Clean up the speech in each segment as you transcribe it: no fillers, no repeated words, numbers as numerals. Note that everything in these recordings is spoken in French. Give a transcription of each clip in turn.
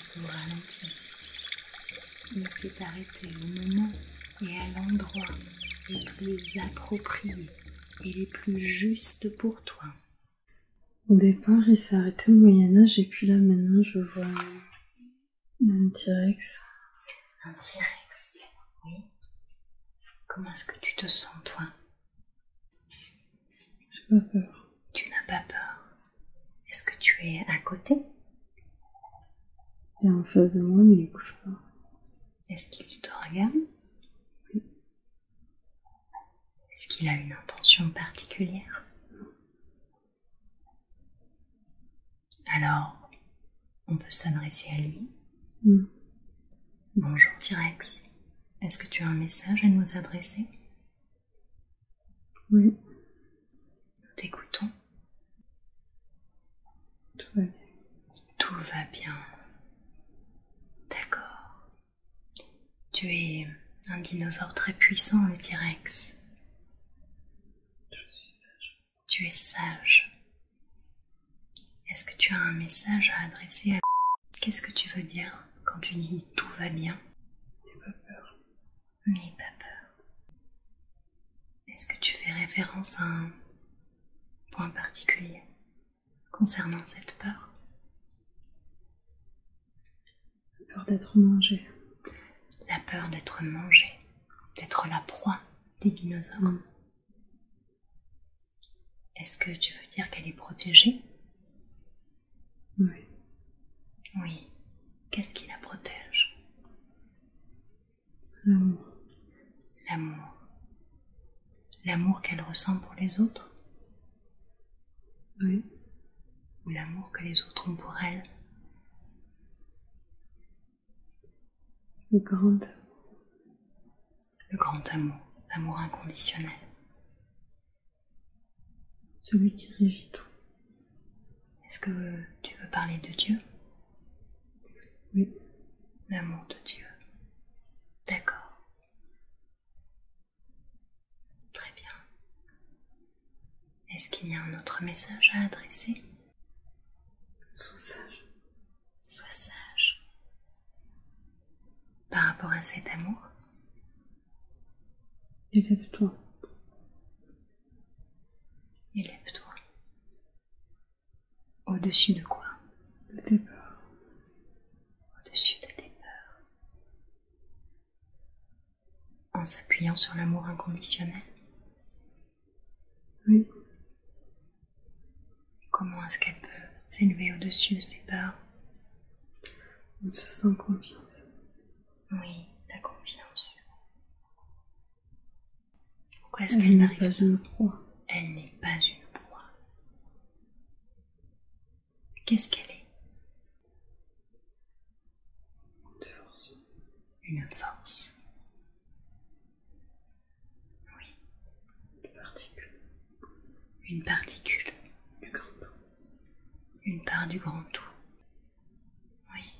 passe au ralenti. Il s'est arrêté au moment et à l'endroit les plus appropriés et les plus justes pour toi. Au départ, il s'est arrêté au Moyen-Âge et puis là, maintenant, je vois un T-Rex. Un T-Rex, oui. Comment est-ce que tu te sens, toi? J'ai pas peur. Tu n'as pas peur. Est-ce que tu es à côté? Il est en face de moi, mais il bouge pas. Est-ce qu'il te regarde? Oui. Est-ce qu'il a une intention particulière? Alors, on peut s'adresser à lui. Bonjour T-Rex. Est-ce que tu as un message à nous adresser? Oui. Nous t'écoutons. Tout va bien. Tout va bien. D'accord. Tu es un dinosaure très puissant, le T-Rex. Je suis sage. Tu es sage. Est-ce que tu as un message à adresser à... Qu'est-ce que tu veux dire quand tu dis tout va bien? N'aie pas peur. N'aie pas peur. Est-ce que tu fais référence à un point particulier concernant cette peur? La peur d'être mangé. La peur d'être mangé, d'être la proie des dinosaures. Est-ce que tu veux dire qu'elle est protégée? Oui. Oui. Qu'est-ce qui la protège? L'amour. L'amour. L'amour qu'elle ressent pour les autres? Oui. Ou l'amour que les autres ont pour elle? Le grand. Le grand amour, l'amour inconditionnel. Celui qui régit tout. Est-ce que tu veux parler de Dieu? Oui. L'amour de Dieu. D'accord. Très bien. Est-ce qu'il y a un autre message à adresser? Sois sage. Sois sage. Par rapport à cet amour? Élève-toi. Élève-toi. Au-dessus de quoi? De tes peurs. Au-dessus de tes peurs. En s'appuyant sur l'amour inconditionnel? Oui. Comment est-ce qu'elle peut s'élever au-dessus de ses peurs? En se faisant confiance. Oui, la confiance. Pourquoi est-ce Elle qu'elle n'est n'arrive pas pas? une proie. Elle n'est pas une proie. Qu'est-ce qu'elle est? De force. Une force. Oui. Une particule. Une particule. Du grand tout. Une part du grand tout. Oui.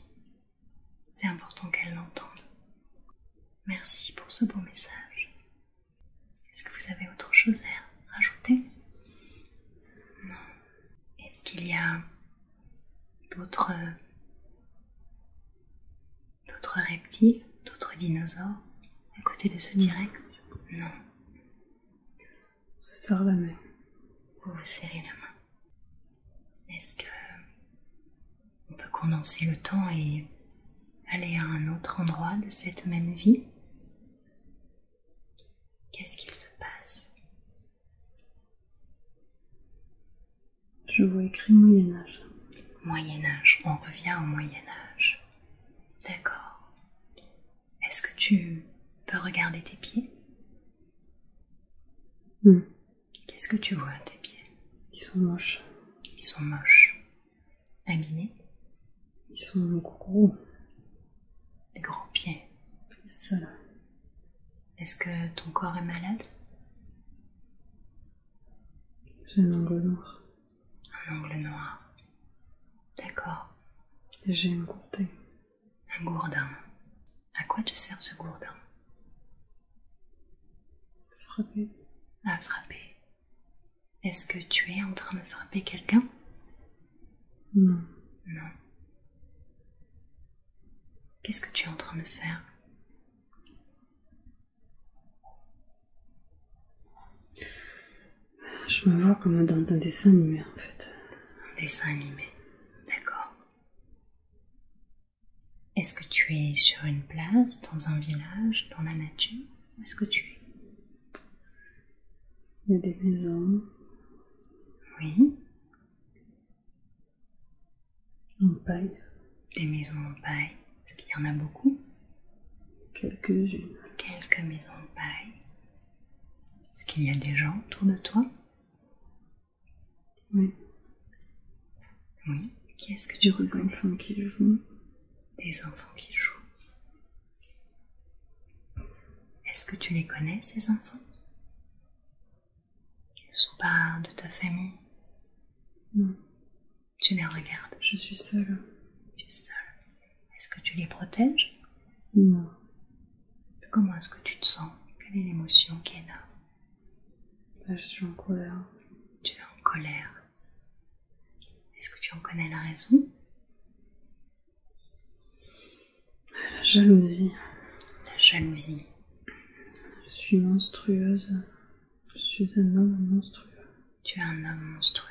C'est important qu'elle l'entende. Merci pour ce beau message. Est-ce que vous avez autre chose à rajouter? Non. Est-ce qu'il y a d'autres reptiles, d'autres dinosaures à côté de ce T-Rex? Non. On se serre la main. Vous vous serrez la main. Est-ce que on peut condenser le temps et aller à un autre endroit de cette même vie? Qu'est-ce qu'il se passe? Je vois écrit Moyen-Âge. Moyen-Âge, on revient au Moyen-Âge. D'accord. Est-ce que tu peux regarder tes pieds? Qu'est-ce que tu vois à tes pieds? Ils sont moches. Ils sont moches. Abîmés? Ils sont gros. Des gros pieds. Ça là. Est-ce que ton corps est malade? J'ai un angle noir. Un angle noir. D'accord. Et j'ai un gourdin. Un gourdin. À quoi te sert ce gourdin? Frapper. À frapper. Est-ce que tu es en train de frapper quelqu'un? Non. Non. Qu'est-ce que tu es en train de faire? Je me vois comme dans un dessin animé en fait. Un dessin animé, d'accord. Est-ce que tu es sur une place, dans un village, dans la nature? Où est-ce que tu es? Il y a des maisons. Oui. En paille. Des maisons en paille. Est-ce qu'il y en a beaucoup? Quelques-unes. Quelques maisons en paille. Est-ce qu'il y a des gens autour de toi? Oui. Oui. Qui est-ce que tu reconnais? Des enfants qui jouent. Des enfants qui jouent. Est-ce que tu les connais, ces enfants? Ils ne sont pas de ta famille? Non. Tu les regardes? Je suis seule. Tu es seule. Est-ce que tu les protèges? Non. Comment est-ce que tu te sens? Quelle est l'émotion qui est là? Je suis en colère. Tu es en colère. Est-ce que tu en connais la raison? La jalousie. La jalousie. Je suis monstrueuse. Je suis un homme monstrueux. Tu es un homme monstrueux.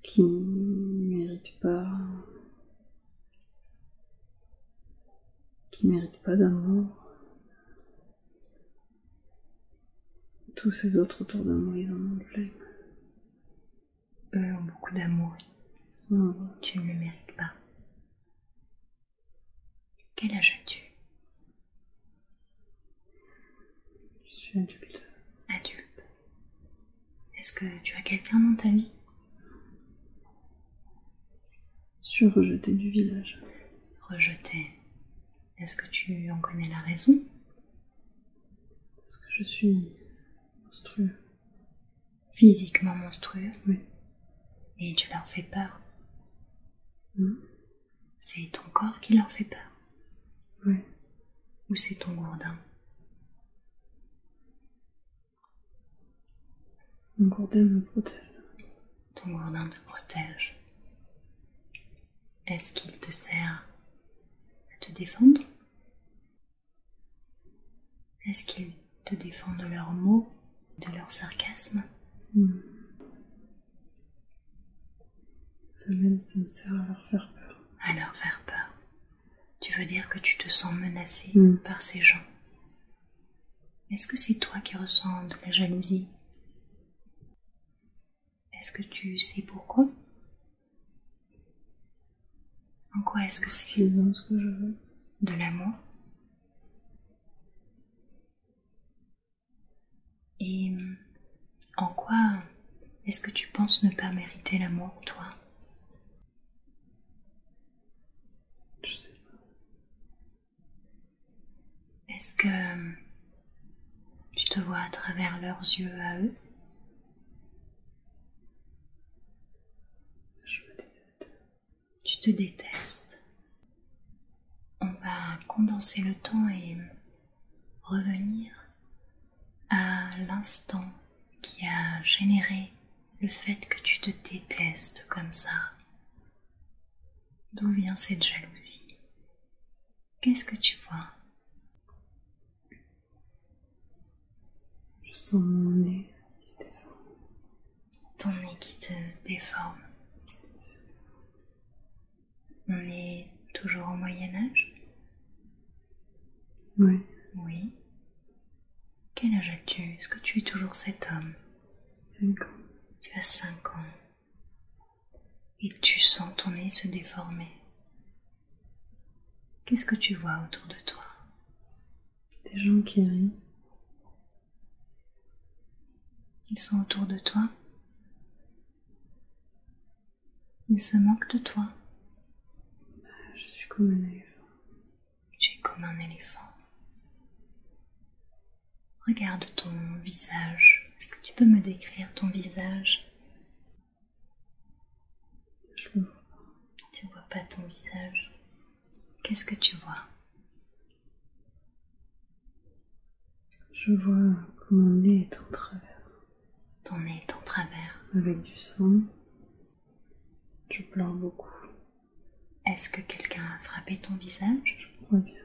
Qui mérite pas d'amour. Tous ces autres autour de moi, ils en ont plein. Eux ont beaucoup d'amour. Ça, Tu ne le mérites pas. Quel âge as-tu? je suis adulte. Adulte. Est-ce que tu as quelqu'un dans ta vie? Je suis rejetée du village. Rejeté. Est-ce que tu en connais la raison? Parce que je suis monstrueux. Physiquement monstrueux? Oui. Et tu leur fais peur? C'est ton corps qui leur fait peur? Oui. Ou c'est ton gourdin? Mon gourdin me protège. Ton gourdin te protège. Est-ce qu'il te sert à te défendre? Est-ce qu'ils te défendent de leurs mots, de leur sarcasme? Ça me sert à leur faire peur. À leur faire peur. Tu veux dire que tu te sens menacé par ces gens? Est-ce que c'est toi qui ressens de la jalousie? Est-ce que tu sais pourquoi? En quoi est-ce que c'est? Ils ont ce que je veux. De l'amour? Et en quoi est-ce que tu penses ne pas mériter l'amour, toi? Je sais pas. Est-ce que tu te vois à travers leurs yeux à eux? Je me déteste. Tu te détestes. On va condenser le temps et revenir à l'instant qui a généré le fait que tu te détestes comme ça. D'où vient cette jalousie? Qu'est-ce que tu vois? Je sens mon nez qui se déforme. Ton nez qui te déforme. On est toujours au Moyen-Âge? Oui. Oui. Quel âge as-tu? Est-ce que tu es toujours cet homme? 5 ans. Tu as 5 ans. Et tu sens ton nez se déformer. Qu'est-ce que tu vois autour de toi? Des gens qui rient. Ils sont autour de toi? Ils se moquent de toi? Je suis comme un éléphant. Tu es comme un éléphant. Regarde ton visage. Est-ce que tu peux me décrire ton visage? Je le vois pas. Tu ne vois pas ton visage. Qu'est-ce que tu vois? Je vois que mon nez est en travers. Ton nez est en travers. Avec du sang. Je pleure beaucoup. Est-ce que quelqu'un a frappé ton visage? Je crois bien.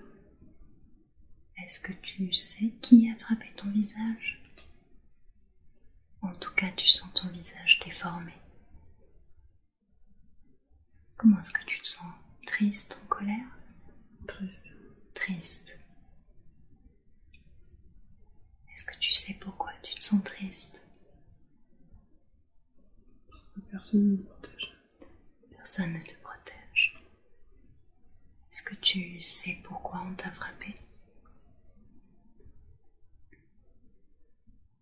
Est-ce que tu sais qui a frappé ton visage? En tout cas, tu sens ton visage déformé. Comment est-ce que tu te sens? Triste, en colère? Triste. Triste. Est-ce que tu sais pourquoi tu te sens triste? Parce que personne ne me protège. Personne ne te protège. Est-ce que tu sais pourquoi on t'a frappé?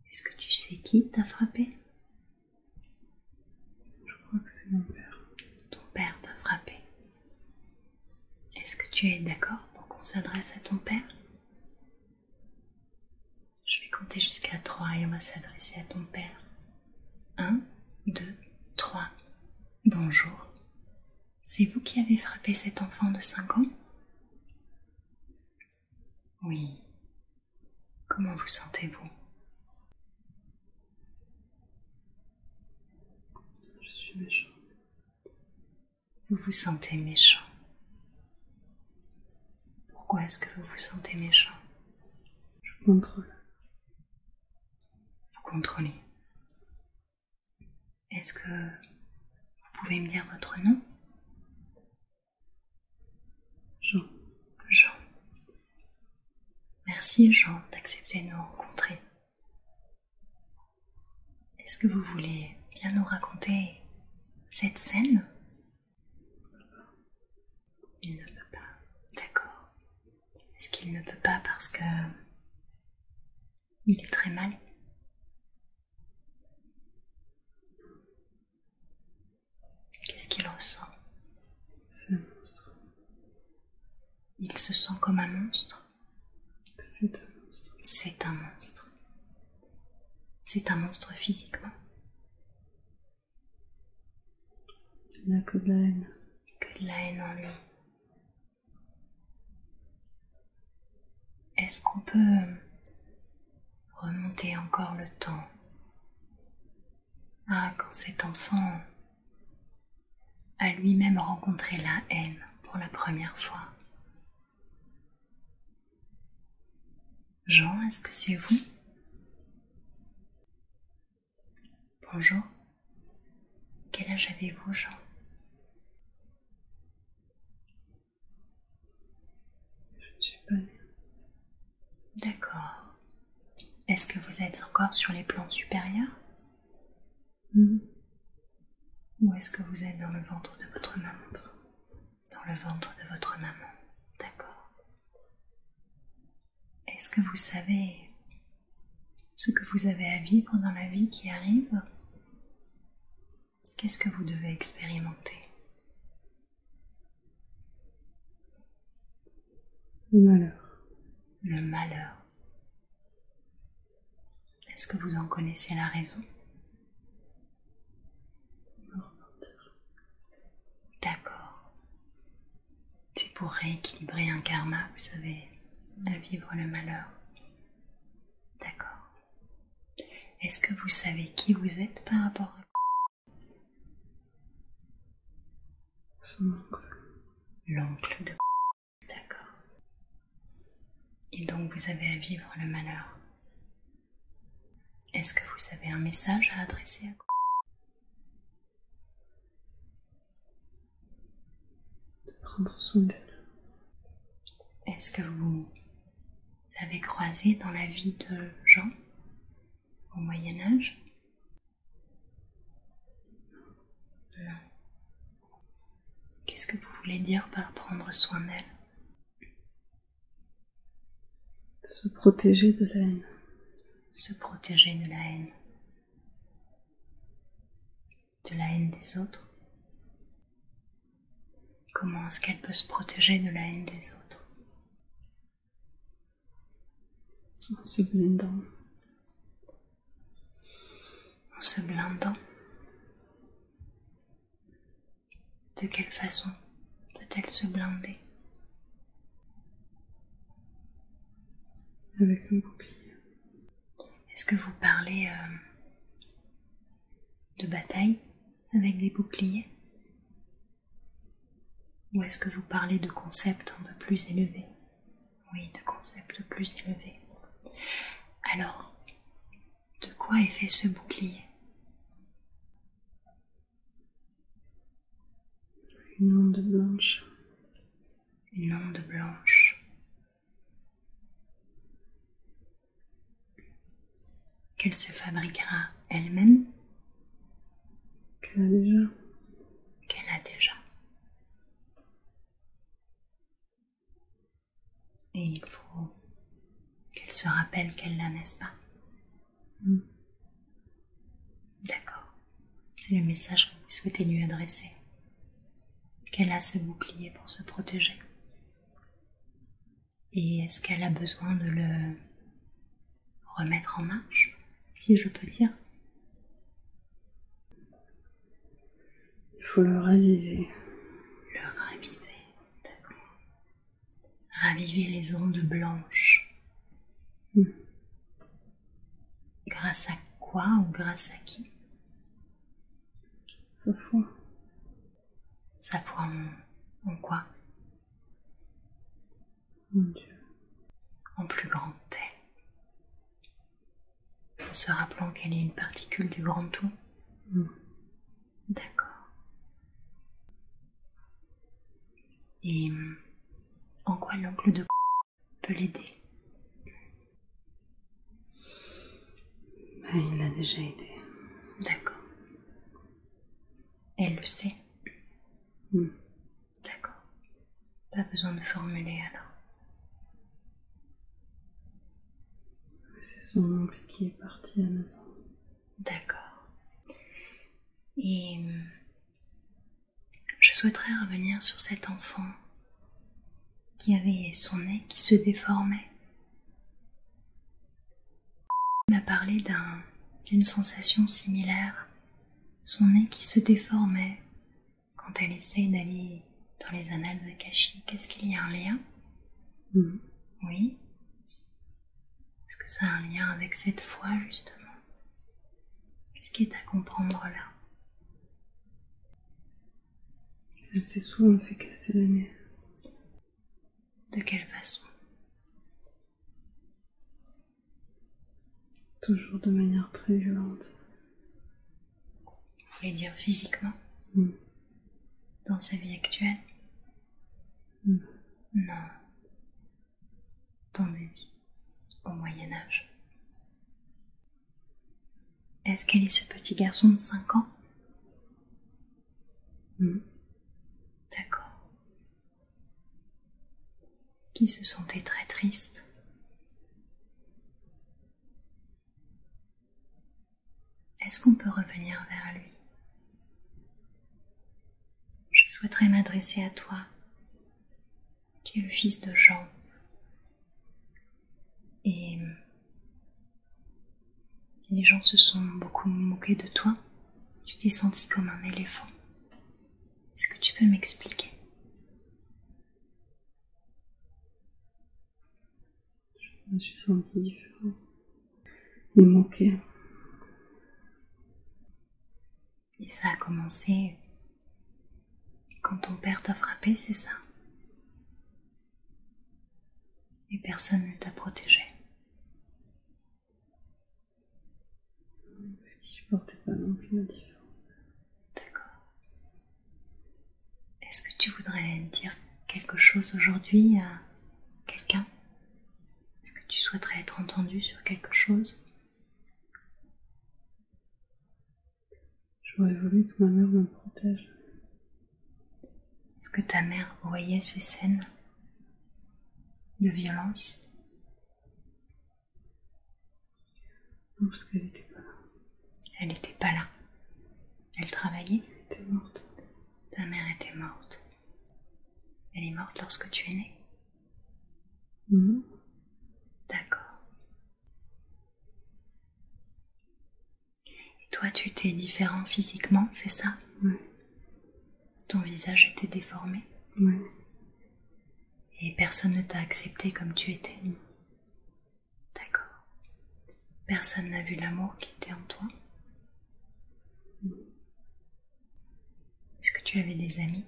Est-ce que tu sais qui t'a frappé? Je crois que c'est mon père. Ton père t'a frappé. Est-ce que tu es d'accord pour qu'on s'adresse à ton père? Je vais compter jusqu'à 3 et on va s'adresser à ton père. 1, 2, 3. Bonjour. C'est vous qui avez frappé cet enfant de 5 ans? Oui. Comment vous sentez-vous? Je suis méchant. Vous vous sentez méchant. Pourquoi est-ce que vous vous sentez méchant? Je contrôle. Vous contrôlez. Est-ce que vous pouvez me dire votre nom? Jean. Jean. Merci Jean d'accepter de nous rencontrer. Est-ce que vous voulez bien nous raconter cette scène? Il ne peut pas. D'accord. Est-ce qu'il ne peut pas parce que il est très mal? Qu'est-ce qu'il ressent? C'est un monstre. Il se sent comme un monstre? C'est un monstre. C'est un monstre. C'est un monstre physiquement? Il n'a que de la haine. Que de la haine en lui. Est-ce qu'on peut remonter encore le temps? Ah, quand cet enfant a lui-même rencontré la haine pour la première fois. Jean, est-ce que c'est vous? Bonjour. Quel âge avez-vous, Jean? Je ne suis pas née. D'accord. Est-ce que vous êtes encore sur les plans supérieurs? Ou est-ce que vous êtes dans le ventre de votre maman? Dans le ventre de votre maman. D'accord. Est-ce que vous savez ce que vous avez à vivre dans la vie qui arrive? Qu'est-ce que vous devez expérimenter? Le malheur. Le malheur. Est-ce que vous en connaissez la raison? D'accord. C'est pour rééquilibrer un karma, vous savez, à vivre le malheur. D'accord. Est-ce que vous savez qui vous êtes par rapport à Son oncle. l'oncle de D'accord. Et donc vous avez à vivre le malheur. Est-ce que vous avez un message à adresser à De prendre soin d'elle. Est-ce que vous l'avez croisé dans la vie de Jean au Moyen-Âge? Non. Qu'est-ce que vous voulez dire par prendre soin d'elle? Se protéger de la haine. Se protéger de la haine. De la haine des autres? Comment est-ce qu'elle peut se protéger de la haine des autres? En se blindant. En se blindant? De quelle façon peut-elle se blinder? Avec un bouclier. Est-ce que vous parlez de bataille avec des boucliers? Ou est-ce que vous parlez de concepts un peu plus élevés? Oui, de concepts plus élevés. Alors, de quoi est fait ce bouclier? Une onde blanche. Une onde blanche. Qu'elle se fabriquera elle-même? Qu'elle a déjà. Qu'elle a déjà. Et il faut qu'elle se rappelle qu'elle l'a, n'est-ce pas? D'accord. C'est le message que vous souhaitez lui adresser. Qu'elle a ce bouclier pour se protéger. Et est-ce qu'elle a besoin de le remettre en marche, si je peux dire? Il faut le raviver. Le raviver, d'accord. Raviver les ondes blanches. Grâce à quoi ou grâce à qui? Sa foi. Sa foi en quoi? Mon Dieu. En plus grand tel. En se rappelant qu'elle est une particule du grand tout. D'accord. Et en quoi l'oncle de peut l'aider? Il l'a déjà aidé. D'accord. Elle le sait? D'accord. Pas besoin de formuler alors. C'est son oncle qui est parti à 9 ans. D'accord. Et je souhaiterais revenir sur cet enfant qui avait son nez qui se déformait. Il m'a parlé d'une sensation similaire. Son nez qui se déformait quand elle essaye d'aller dans les annales akashiques. Est-ce qu'il y a un lien? Oui. Est-ce que ça a un lien avec cette foi, justement? Qu'est-ce qui est à comprendre là? Elle s'est souvent fait casser le nez. De quelle façon? Toujours de manière très violente. Vous voulez dire physiquement? Dans sa vie actuelle? Non. Dans des vies au Moyen-Âge. Est-ce qu'elle est ce petit garçon de 5 ans? D'accord. Qui se sentait très triste. Est-ce qu'on peut revenir vers lui? Je souhaiterais m'adresser à toi. Tu es le fils de Jean. Et les gens se sont beaucoup moqués de toi. Tu t'es senti comme un éléphant. Est-ce que tu peux m'expliquer? Je me suis sentie différente. Et moquée. Et ça a commencé quand ton père t'a frappé, c'est ça? Et personne ne t'a protégé. Je portais pas non plus la différence. D'accord. Est-ce que tu voudrais dire quelque chose aujourd'hui à quelqu'un? Est-ce que tu souhaiterais être entendu sur quelque chose? J'aurais voulu que ma mère me protège. Est-ce que ta mère voyait ces scènes de violence? Non, parce qu'elle n'était pas là. Elle n'était pas là. Elle travaillait? Elle était morte. Ta mère était morte. Elle est morte lorsque tu es né? D'accord. Et toi, tu étais différent physiquement, c'est ça? Oui. Ton visage était déformé? Oui. Et personne ne t'a accepté comme tu étais? D'accord. Personne n'a vu l'amour qui était en toi? Est-ce que tu avais des amis?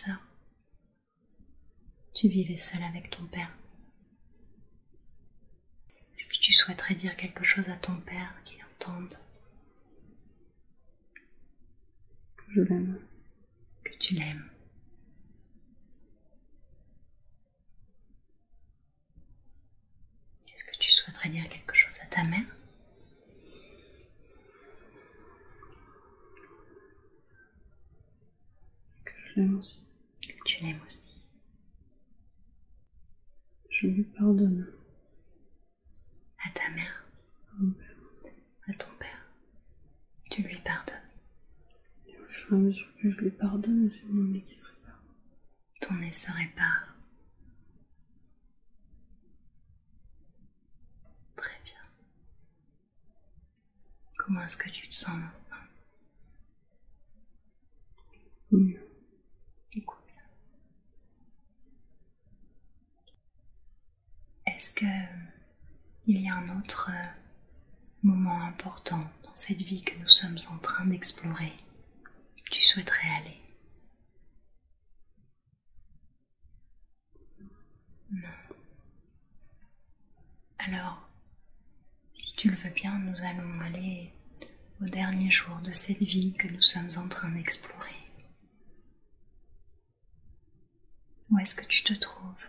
sœur. Tu vivais seule avec ton père. Est-ce que tu souhaiterais dire quelque chose à ton père qu'il entende? Je l'aime. Que tu l'aimes. Est-ce que tu souhaiterais dire quelque chose à ta mère? Que je l'aime aussi. Que tu l'aimes aussi. Je lui pardonne. À ta mère? À mon père. À ton père? Tu lui pardonnes. Et au fur et à mesure que je lui pardonne, j'ai mon nez qui se répare. Ton nez se répare. Très bien. Comment est-ce que tu te sens maintenant? Mieux. Beaucoup bien. Est-ce que il y a un autre moment important dans cette vie que nous sommes en train d'explorer où tu souhaiterais aller? Non. Alors, si tu le veux bien, nous allons aller au dernier jour de cette vie que nous sommes en train d'explorer. Où est-ce que tu te trouves?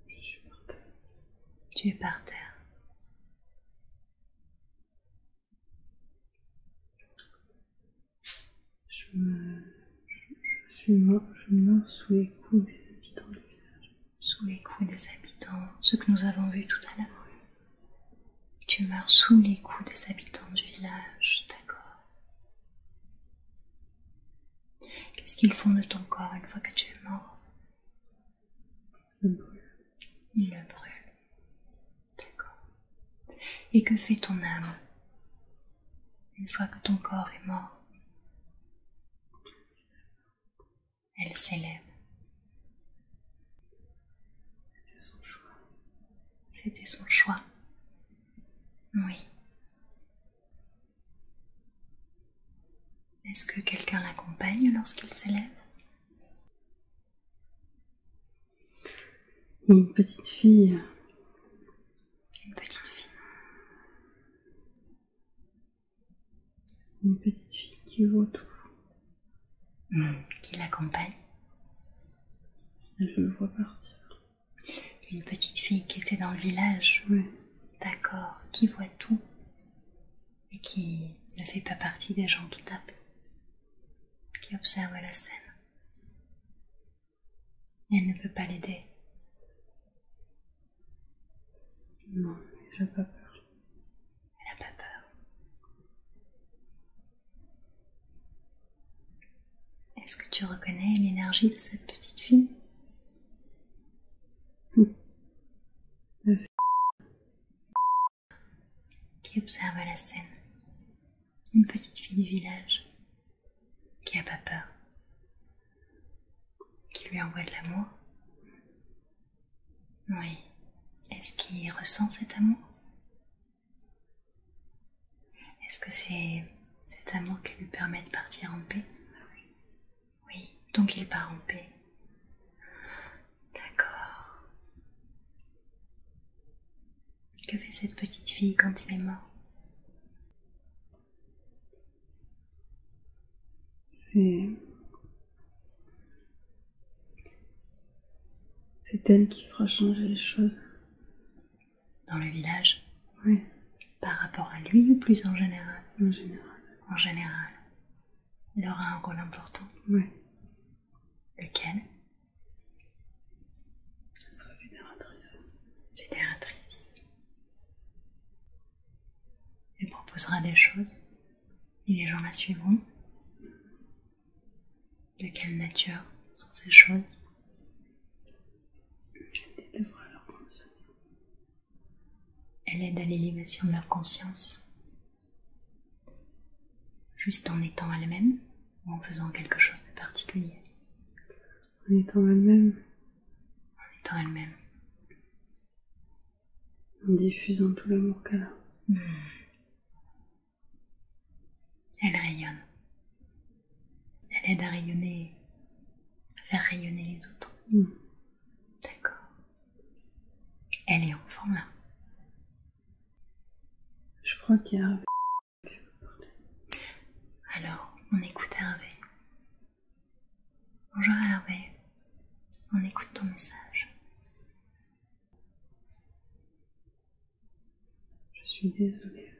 Je suis par terre. Tu es par terre. Je meurs sous les coups des habitants du village. Sous les coups des habitants, ce que nous avons vu tout à l'heure. Tu meurs sous les coups des habitants du village, d'accord. Qu'est-ce qu'ils font de ton corps une fois que tu es mort? Le brûle. Ils le brûlent, d'accord. Et que fait ton âme une fois que ton corps est mort? Elle s'élève. C'était son choix. C'était son choix. Oui. Est-ce que quelqu'un l'accompagne lorsqu'il s'élève? Il y a une petite fille. Une petite fille. Une petite fille qui vaut tout. Qui l'accompagne? Et je le vois partir. Une petite fille qui était dans le village. Ouais. D'accord. Qui voit tout. Et qui ne fait pas partie des gens qui tapent. Qui observe la scène. Elle ne peut pas l'aider. Non, j'ai pas peur. Elle n'a pas peur. Est-ce que tu reconnais l'énergie de cette petite fille? Qui observe la scène. Une petite fille du village qui n'a pas peur. Qui lui envoie de l'amour. Oui. Est-ce qu'il ressent cet amour? Est-ce que c'est cet amour qui lui permet de partir en paix? Oui, donc il part en paix. D'accord. Que fait cette petite fille quand il est mort? C'est elle qui fera changer les choses. Dans le village? Oui. Par rapport à lui ou plus en général? En général. En général. Elle aura un rôle important. Oui. Lequel? Elle sera fédératrice. Fédératrice. Elle proposera des choses et les gens la suivront. De quelle nature sont ces choses? Elle élèvera leur conscience. Elle aide à l'élévation de leur conscience. Juste en étant elle-même ou en faisant quelque chose de particulier? En étant elle-même. En étant elle-même. En diffusant tout l'amour qu'elle a. Elle rayonne. Elle aide à rayonner, à faire rayonner les autres. D'accord. Elle est enfant là. Je crois qu'il y a... Alors, on écoute Hervé. Bonjour Hervé, on écoute ton message. Je suis désolée.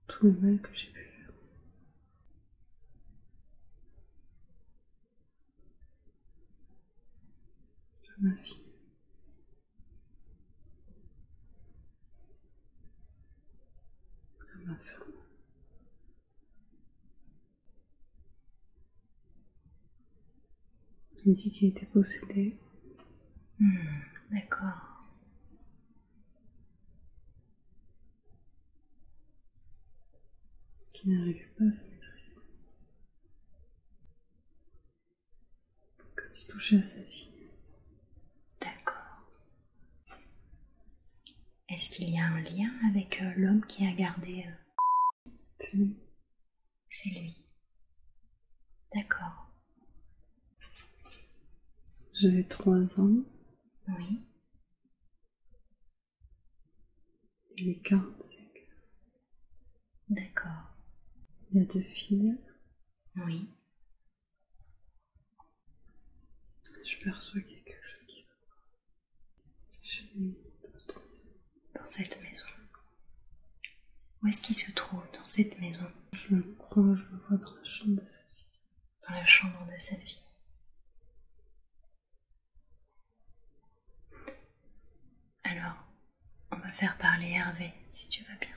Tout le mal que j'ai pu faire. À ma fille. À ma femme. Il dit qu'il était possédé. D'accord. Qu'il n'arrivait pas à se maîtriser. Quand il touchait à sa fille. D'accord. Est-ce qu'il y a un lien avec l'homme qui a gardé... C'est lui. C'est lui. D'accord. J'avais 3 ans. Oui. Il est 45. D'accord. Il y a 2 filles. Oui. Je perçois qu'il y a quelque chose qui va pas. Chez lui, dans cette maison. Dans cette maison. Où est-ce qu'il se trouve dans cette maison? Je le crois, je le vois dans la chambre de sa fille. Dans la chambre de sa fille. Alors, on va faire parler Hervé, si tu veux bien.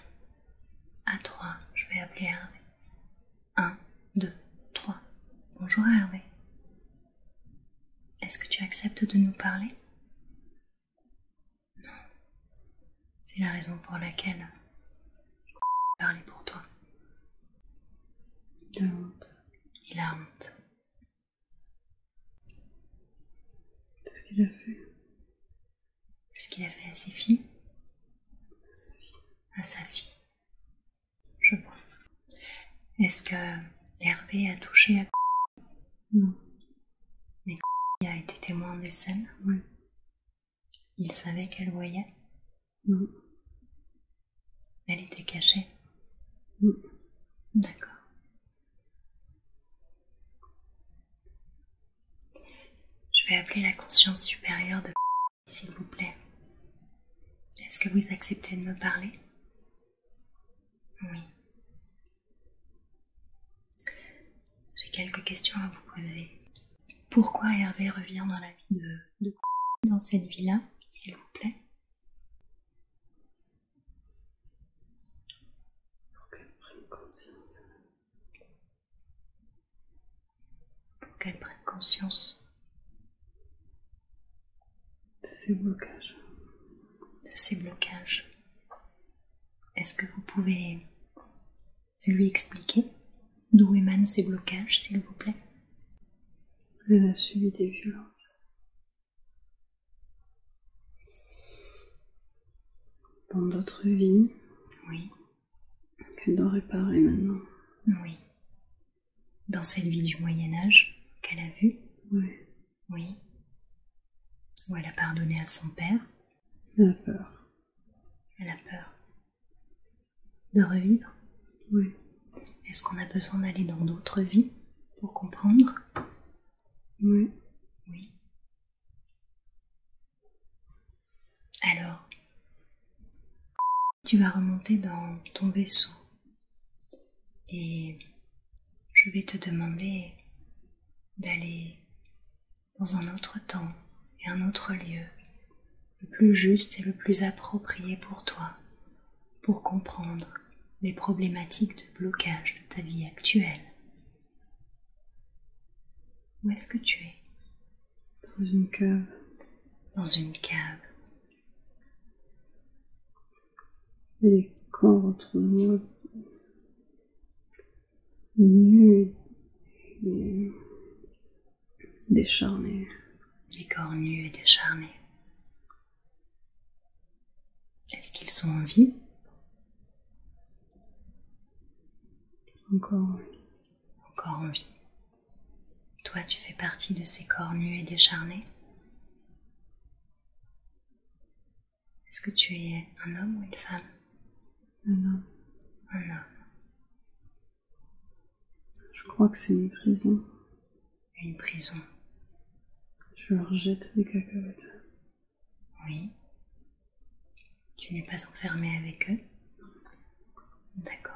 À 3, je vais appeler Hervé. 1, 2, 3. Bonjour Hervé. Est-ce que tu acceptes de nous parler? Non. C'est la raison pour laquelle je parler pour toi. Il a honte. Il a honte. De ce qu'il a fait. Ce qu'il a fait à ses filles? À sa fille. À sa fille. Je vois. Est-ce que Hervé a touché à... Non. Mais il a été témoin des scènes? Ouais. Il savait qu'elle voyait? Non. Elle était cachée? Non. D'accord. Je vais appeler la conscience supérieure de s'il vous plaît. Est-ce que vous acceptez de me parler? Oui. J'ai quelques questions à vous poser. Pourquoi Hervé revient dans la vie de dans cette vie-là, s'il vous plaît? Pour qu'elle prenne conscience. Pour qu'elle prenne conscience De ses blocages. de ses blocages. Est-ce que vous pouvez lui expliquer d'où émanent ces blocages, s'il vous plaît? Elle a subi des violences. Dans d'autres vies. Oui. Qu'elle doit réparer maintenant. Oui. Dans cette vie du Moyen-Âge qu'elle a vue? Oui. Oui. Où elle a pardonné à son père? Elle a peur. Elle a peur de revivre? Oui. Est-ce qu'on a besoin d'aller dans d'autres vies pour comprendre? Oui. Oui. Alors, tu vas remonter dans ton vaisseau et je vais te demander d'aller dans un autre temps et un autre lieu, le plus juste et le plus approprié pour toi, pour comprendre les problématiques de blocage de ta vie actuelle. Où est-ce que tu es? Dans une cave. Dans une cave. Et les corps autour de moi. Nus et décharnés. Des corps nus et décharnés. Est-ce qu'ils sont en vie? Encore, oui. encore en vie. Toi, tu fais partie de ces corps nus et décharnés. Est-ce que tu es un homme ou une femme? Un homme. Un homme. Je crois que c'est une prison. Une prison. Je leur jette des cacahuètes. Oui. Tu n'es pas enfermé avec eux? D'accord.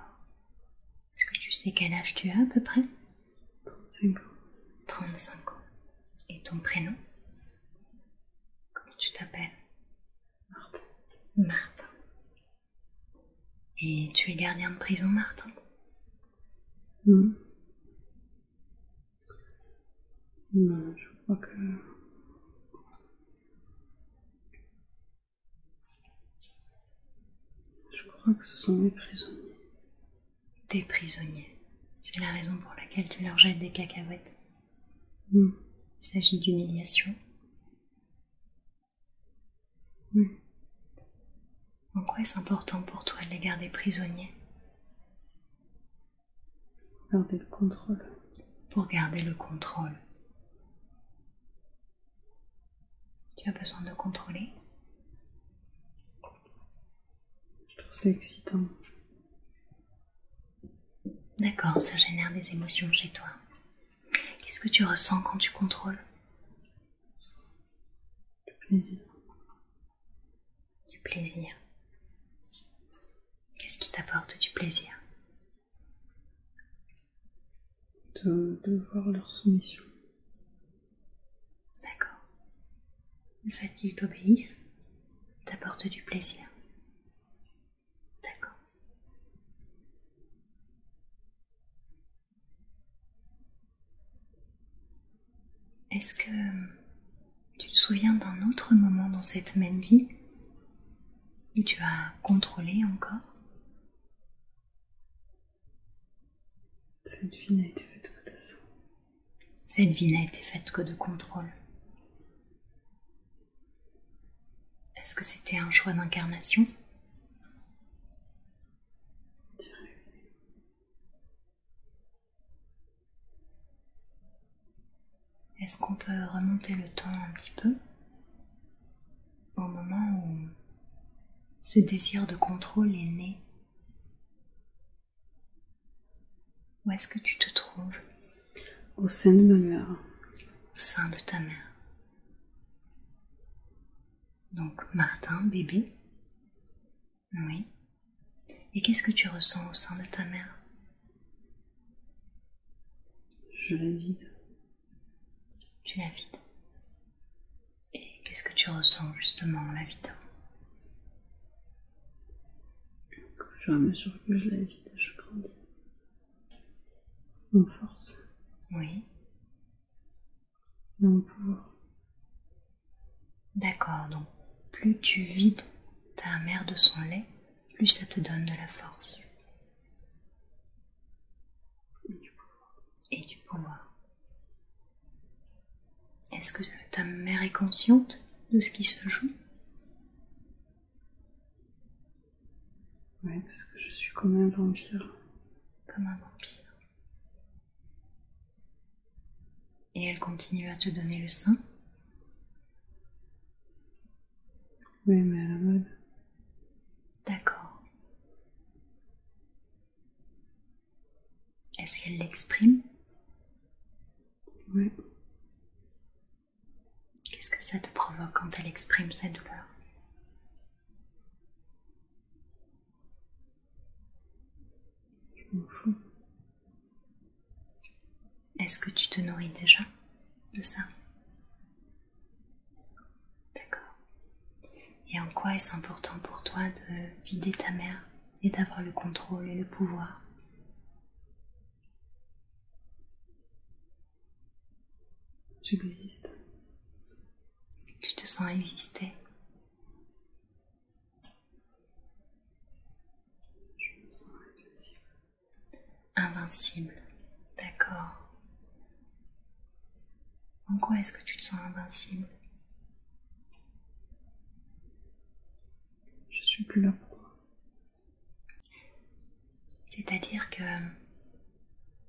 Est-ce que tu sais quel âge tu as à peu près? 35 ans. 35 ans. Et ton prénom? Comment tu t'appelles? Martin. Martin. Et tu es gardien de prison, Martin? Non, je crois que... Je crois que ce sont mes prisonniers. Tes prisonniers. C'est la raison pour laquelle tu leur jettes des cacahuètes. Mm. Il s'agit d'humiliation. Oui. En quoi est-ce important pour toi de les garder prisonniers? Garder le contrôle. Pour garder le contrôle. Tu as besoin de contrôler? Je trouve ça excitant. D'accord, ça génère des émotions chez toi. Qu'est-ce que tu ressens quand tu contrôles? Du plaisir. Du plaisir. Qu'est-ce qui t'apporte du plaisir? De voir leur soumission. D'accord. Le fait qu'ils t'obéissent t'apporte du plaisir. D'accord. Est-ce que tu te souviens d'un autre moment dans cette même vie où tu as contrôlé encore? Cette vie n'a été faite que de ça. Cette vie n'a été faite que de contrôle. Est-ce que c'était un choix d'incarnation? Est-ce qu'on peut remonter le temps un petit peu au moment où ce désir de contrôle est né? Où est-ce que tu te trouves? Au sein de ma mère. Au sein de ta mère. Donc Martin, bébé. Oui. Et qu'est-ce que tu ressens au sein de ta mère? Je la vide. Tu la vides. Et qu'est-ce que tu ressens justement en la vidant? Au fur et à mesure que je la vide, je grandis. En force. Oui. Et en pouvoir. D'accord, donc plus tu vides ta mère de son lait, plus ça te donne de la force. Et du pouvoir. Est-ce que ta mère est consciente de ce qui se joue? Oui, parce que je suis comme un vampire. Comme un vampire. Et elle continue à te donner le sein? Oui, mais à la mode. D'accord. Est-ce qu'elle l'exprime? Oui. Qu'est-ce que ça te provoque quand elle exprime sa douleur? Je m'en fous. Est-ce que tu te nourris déjà de ça? D'accord. Et en quoi est-ce important pour toi de vider ta mère et d'avoir le contrôle et le pouvoir? J'existe. Tu te sens exister? Je me sens invincible. Invincible. D'accord. En quoi est-ce que tu te sens invincible? Je suis plus là pour toi. C'est-à-dire que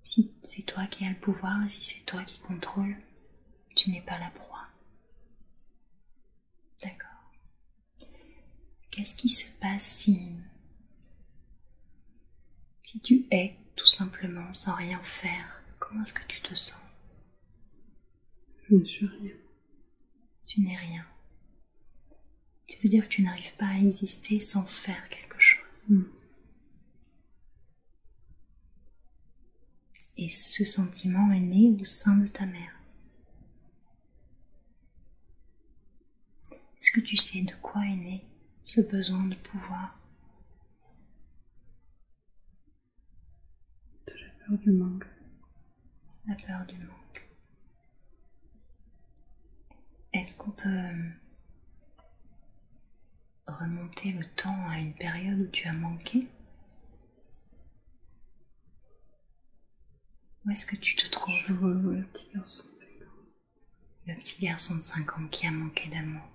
Si c'est toi qui as le pouvoir et si c'est toi qui contrôle, tu n'es pas la proie. D'accord. Qu'est-ce qui se passe si tu es tout simplement sans rien faire? Comment est-ce que tu te sens? Je ne suis rien. Tu n'es rien. Tu veux dire que tu n'arrives pas à exister sans faire quelque chose. Et ce sentiment est né au sein de ta mère. Est-ce que tu sais de quoi est né ce besoin de pouvoir? De la peur du manque. La peur du manque. Est-ce qu'on peut remonter le temps à une période où tu as manqué? Où est-ce que tu te trouves? Je revois le petit garçon de 5 ans. Le petit garçon de 5 ans qui a manqué d'amour,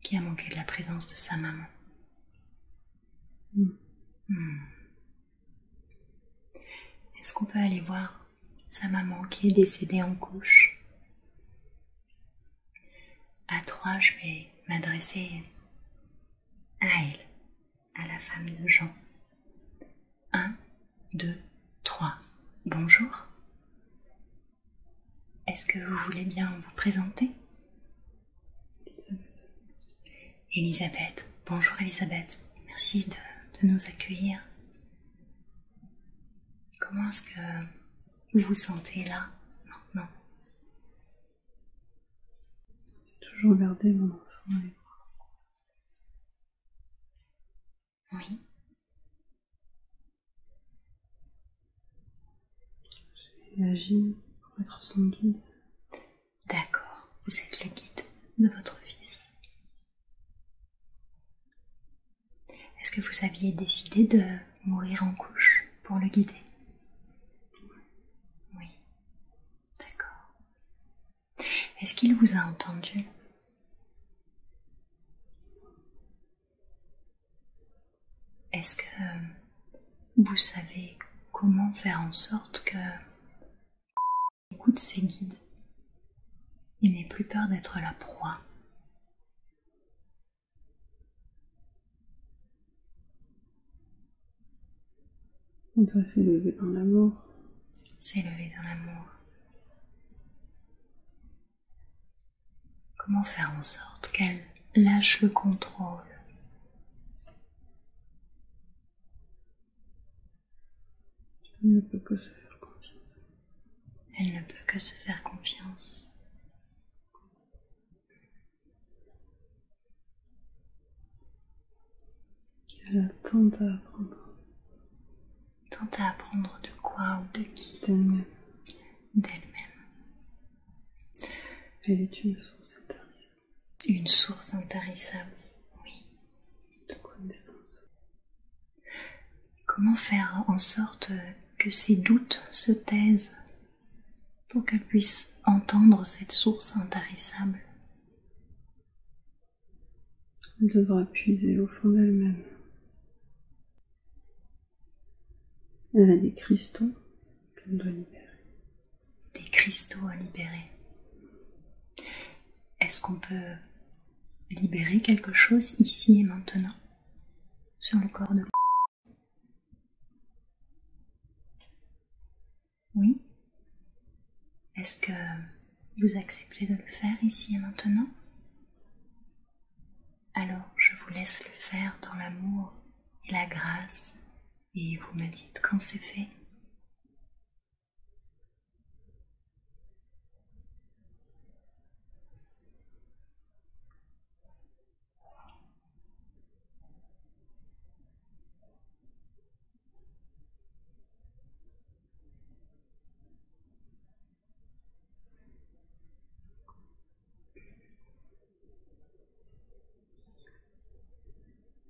qui a manqué de la présence de sa maman. Est-ce qu'on peut aller voir sa maman qui est décédée en couche? À 3, je vais m'adresser à elle, à la femme de Jean. 1, 2, 3. Bonjour. Est-ce que vous voulez bien vous présenter? Elisabeth. Bonjour Elisabeth. Merci de nous accueillir. Comment est-ce que vous vous sentez là, maintenant? J'ai toujours gardé mon enfant dans les bras. Oui. J'ai agi pour être son guide. D'accord, vous êtes le guide de votre fils. Est-ce que vous aviez décidé de mourir en couche pour le guider? Oui. D'accord. Est-ce qu'il vous a entendu? Est-ce que vous savez comment faire en sorte que écoute ses guides? Il n'ait plus peur d'être la proie. On doit s'élever dans l'amour. S'élever dans l'amour. Comment faire en sorte qu'elle lâche le contrôle? Elle ne peut que se faire confiance. Elle ne peut que se faire confiance. Elle a tant à apprendre. Tant à apprendre de quoi ou de qui? D'elle-même. D'elle-même. Elle est une source intarissable. Une source intarissable, oui. De connaissance. Comment faire en sorte que ses doutes se taisent pour qu'elle puisse entendre cette source intarissable? Elle devra puiser au fond d'elle-même. Elle a des cristaux qu'elle doit libérer. Des cristaux à libérer. Est-ce qu'on peut libérer quelque chose ici et maintenant sur le corps de l'autre? Oui? Est-ce que vous acceptez de le faire ici et maintenant? Alors je vous laisse le faire dans l'amour et la grâce et vous me dites quand c'est fait.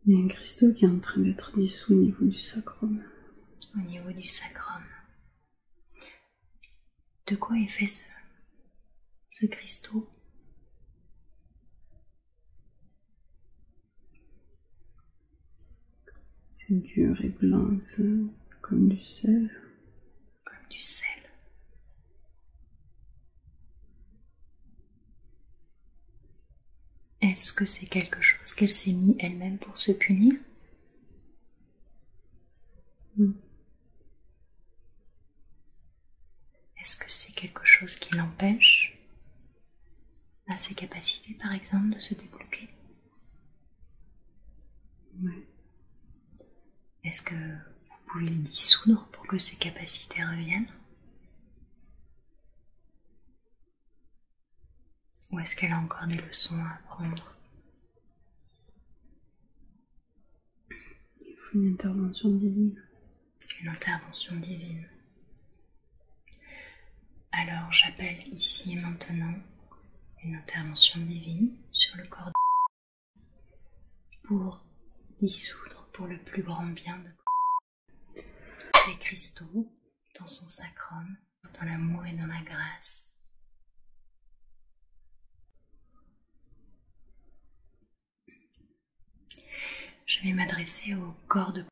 Il y a un cristaux qui est en train d'être dissous au niveau du sacrum. Au niveau du sacrum. De quoi est fait ce cristaux? C'est dur et blanc, comme du sel. comme du sel. Est-ce que c'est quelque chose qu'elle s'est mis elle-même pour se punir? Est-ce que c'est quelque chose qui l'empêche à ses capacités, par exemple, de se débloquer? Ouais. Est-ce que vous pouvez le dissoudre pour que ses capacités reviennent? Ou est-ce qu'elle a encore des leçons à apprendre? Il faut une intervention divine. Une intervention divine. Alors j'appelle ici et maintenant une intervention divine sur le corps pour dissoudre pour le plus grand bien de ces cristaux dans son sacrum, dans l'amour et dans la grâce. Je vais m'adresser au corps de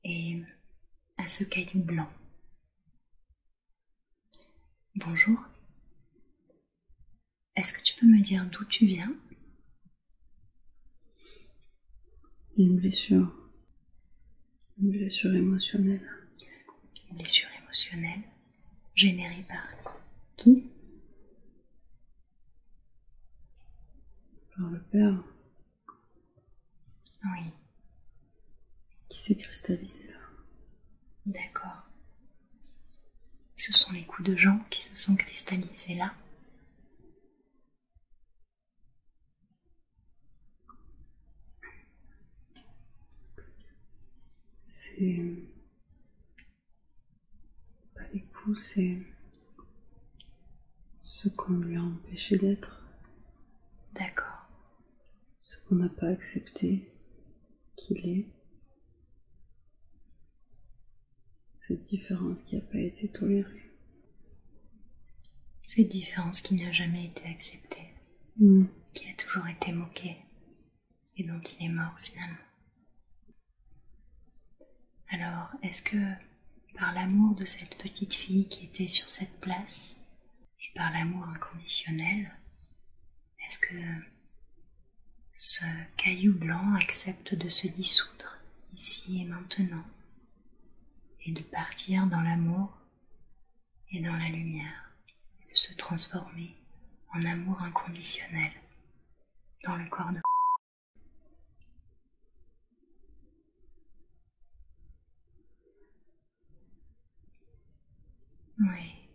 et à ce caillou blanc. Bonjour. Est-ce que tu peux me dire d'où tu viens? Une blessure émotionnelle. Une blessure émotionnelle générée par qui? Par le père. Oui. Qui s'est cristallisé là. D'accord. Ce sont les coups de gens qui se sont cristallisés là. C'est pas les coups, c'est ce qu'on lui a empêché d'être. D'accord. Ce qu'on n'a pas accepté qu'il est. Cette différence qui n'a pas été tolérée. Cette différence qui n'a jamais été acceptée, qui a toujours été moquée et dont il est mort finalement. Alors, est-ce que par l'amour de cette petite fille qui était sur cette place et par l'amour inconditionnel, est-ce que ce caillou blanc accepte de se dissoudre ici et maintenant et de partir dans l'amour et dans la lumière, et de se transformer en amour inconditionnel dans le corps de... Oui,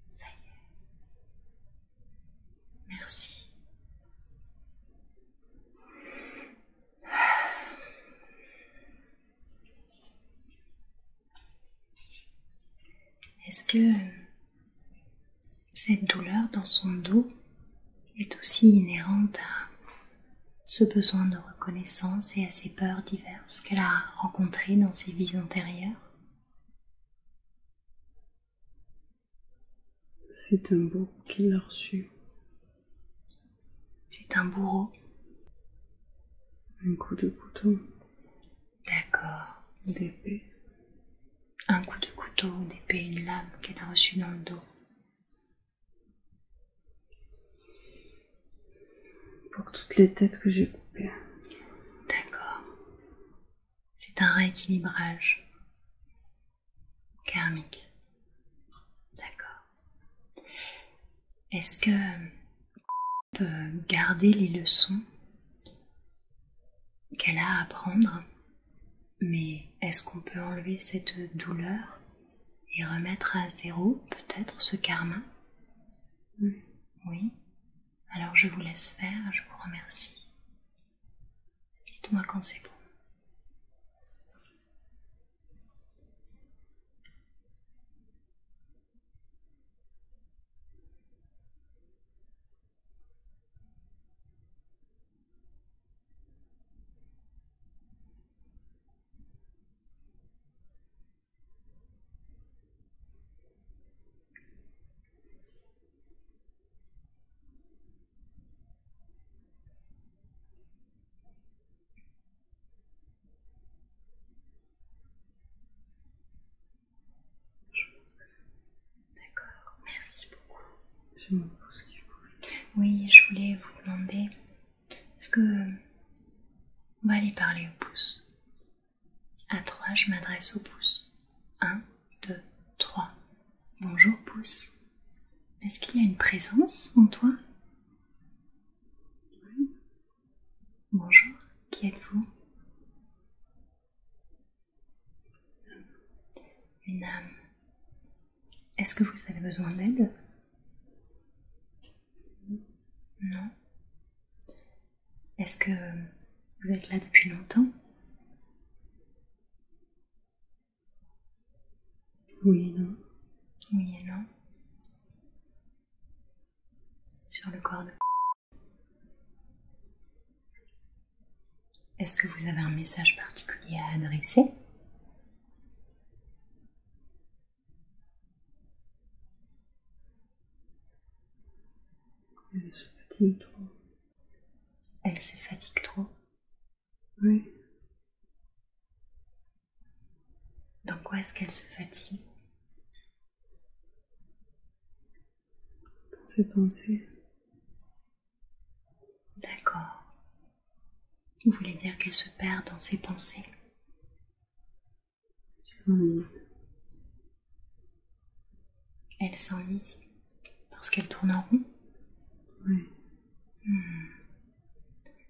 ça y est. Merci. Est-ce que cette douleur dans son dos est aussi inhérente à ce besoin de reconnaissance et à ces peurs diverses qu'elle a rencontrées dans ses vies antérieures? C'est un bourreau qui l'a reçu. C'est un bourreau. Un coup de couteau. D'accord. D'épée. Un coup de couteau, d'épée, une lame qu'elle a reçue dans le dos. Pour toutes les têtes que j'ai coupées. D'accord. C'est un rééquilibrage karmique. D'accord. Est-ce que on peut garder les leçons qu'elle a à apprendre, mais est-ce qu'on peut enlever cette douleur et remettre à zéro peut-être ce karma? Oui. Alors je vous laisse faire, je vous remercie. Dites-moi quand c'est bon. J'ai mon pouce qui bouge. Oui, je voulais vous demander, est-ce que on va aller parler au pouce. À 3, je m'adresse au pouce. 1, 2, 3. Bonjour pouce. Est-ce qu'il y a une présence en toi? Oui. Bonjour, qui êtes-vous? Une âme. Est-ce que vous avez besoin d'aide? Non. Est-ce que vous êtes là depuis longtemps? Oui et non. Oui et non. Sur le corps de... Est-ce que vous avez un message particulier à adresser? Elle se fatigue trop. Elle se fatigue trop. Oui. Dans quoi est-ce qu'elle se fatigue? Dans ses pensées. D'accord. Vous voulez dire qu'elle se perd dans ses pensées? Elle s'enlise. Elle s'enlise parce qu'elle tourne en rond? Oui.